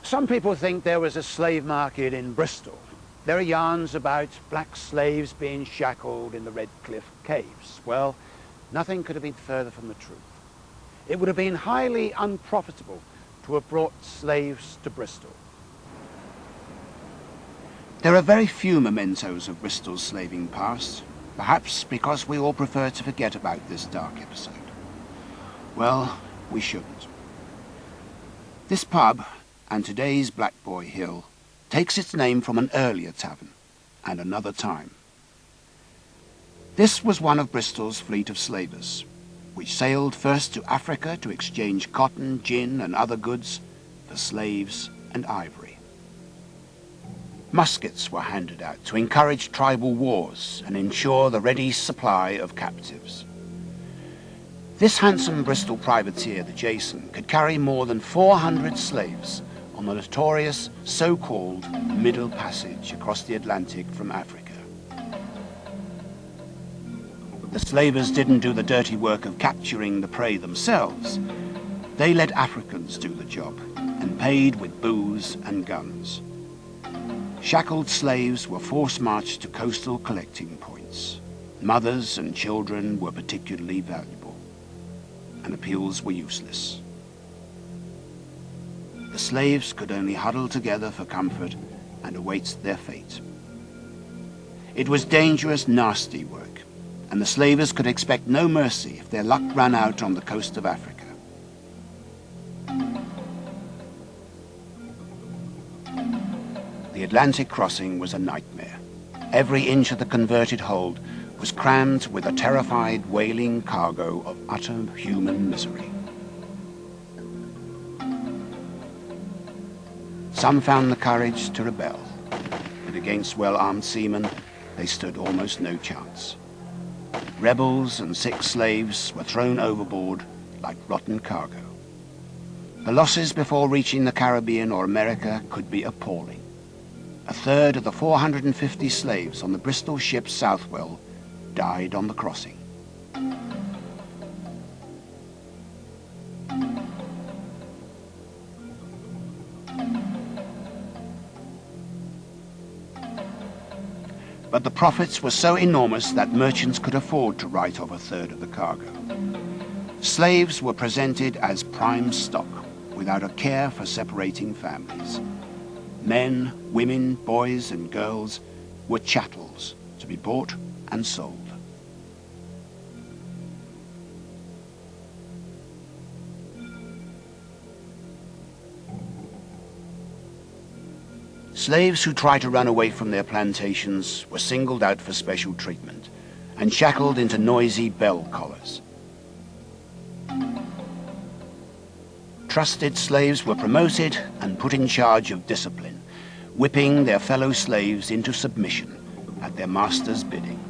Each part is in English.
Some people think there was a slave market in Bristol. There are yarns about black slaves being shackled in the Red Cliff Caves. Well, nothing could have been further from the truth. It would have been highly unprofitable to have brought slaves to Bristol. There are very few mementos of Bristol's slaving past, perhaps because we all prefer to forget about this dark episode. Well, we shouldn't. This pub, and today's Black Boy Hill, takes its name from an earlier tavern and another time. This was one of Bristol's fleet of slavers, which sailed first to Africa to exchange cotton, gin and other goods for slaves and ivory. Muskets were handed out to encourage tribal wars and ensure the ready supply of captives. This handsome Bristol privateer, the Jason, could carry more than 400 slaves on the notorious so-called Middle Passage across the Atlantic from Africa. The slavers didn't do the dirty work of capturing the prey themselves. They let Africans do the job and paid with booze and guns. Shackled slaves were force-marched to coastal collecting points. Mothers and children were particularly valuable, and appeals were useless. The slaves could only huddle together for comfort and await their fate. It was dangerous, nasty work, and the slavers could expect no mercy if their luck ran out on the coast of Africa. The Atlantic crossing was a nightmare. Every inch of the converted hold was crammed with a terrified, wailing cargo of utter human misery. Some found the courage to rebel, but against well-armed seamen, they stood almost no chance. Rebels and sick slaves were thrown overboard like rotten cargo. The losses before reaching the Caribbean or America could be appalling. A third of the 450 slaves on the Bristol ship Southwell died on the crossing. But the profits were so enormous that merchants could afford to write off a third of the cargo. Slaves were presented as prime stock, without a care for separating families. Men, women, boys and girls were chattels to be bought and sold. Slaves who tried to run away from their plantations were singled out for special treatment and shackled into noisy bell collars. Trusted slaves were promoted and put in charge of discipline, whipping their fellow slaves into submission at their master's bidding.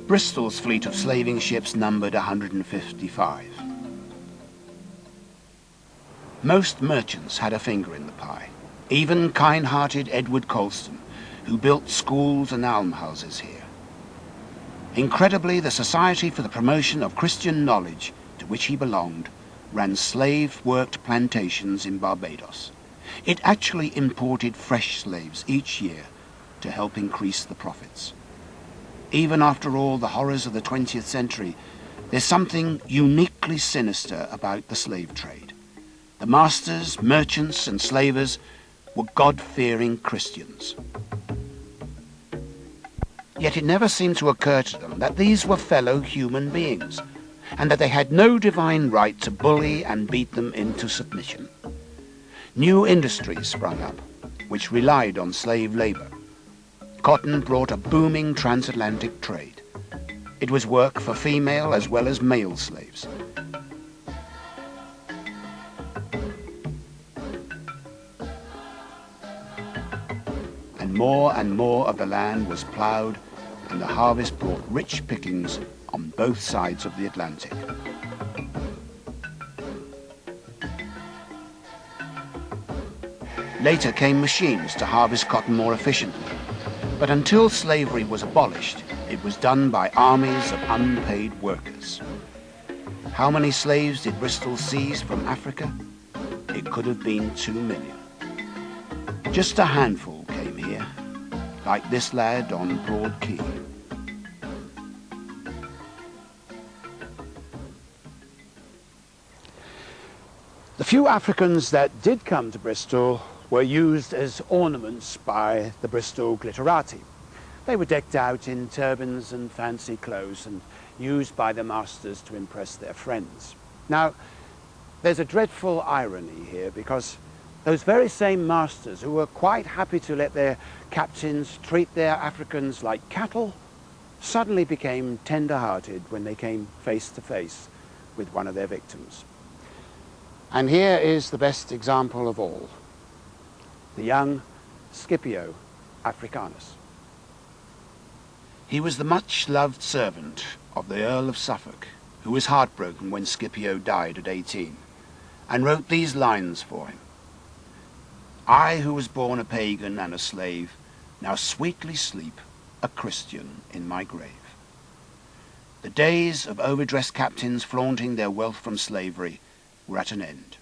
Bristol's fleet of slaving ships numbered 155. Most merchants had a finger in the pie. Even kind-hearted Edward Colston, who built schools and almhouses here. Incredibly, the Society for the Promotion of Christian Knowledge, to which he belonged, ran slave-worked plantations in Barbados. It actually imported fresh slaves each year to help increase the profits. Even after all the horrors of the 20th century, there's something uniquely sinister about the slave trade. The masters, merchants, and slavers were God-fearing Christians. Yet it never seemed to occur to them that these were fellow human beings, and that they had no divine right to bully and beat them into submission. New industries sprung up, which relied on slave labor. Cotton brought a booming transatlantic trade. It was work for female as well as male slaves. And more of the land was plowed, and the harvest brought rich pickings on both sides of the Atlantic. Later came machines to harvest cotton more efficiently, but until slavery was abolished, it was done by armies of unpaid workers. How many slaves did Bristol seize from Africa? it could have been 2 million. Just a handful came here, like this lad on Broad Quay. The few Africans that did come to Bristol were used as ornaments by the Bristol glitterati. They were decked out in turbans and fancy clothes and used by the masters to impress their friends. Now, there's a dreadful irony here, because those very same masters who were quite happy to let their captains treat their Africans like cattle suddenly became tender-hearted when they came face to face with one of their victims. And here is the best example of all, the young Scipio Africanus. He was the much-loved servant of the Earl of Suffolk, who was heartbroken when Scipio died at 18, and wrote these lines for him. I, who was born a pagan and a slave, now sweetly sleep a Christian in my grave. The days of overdressed captains flaunting their wealth from slavery were at an end.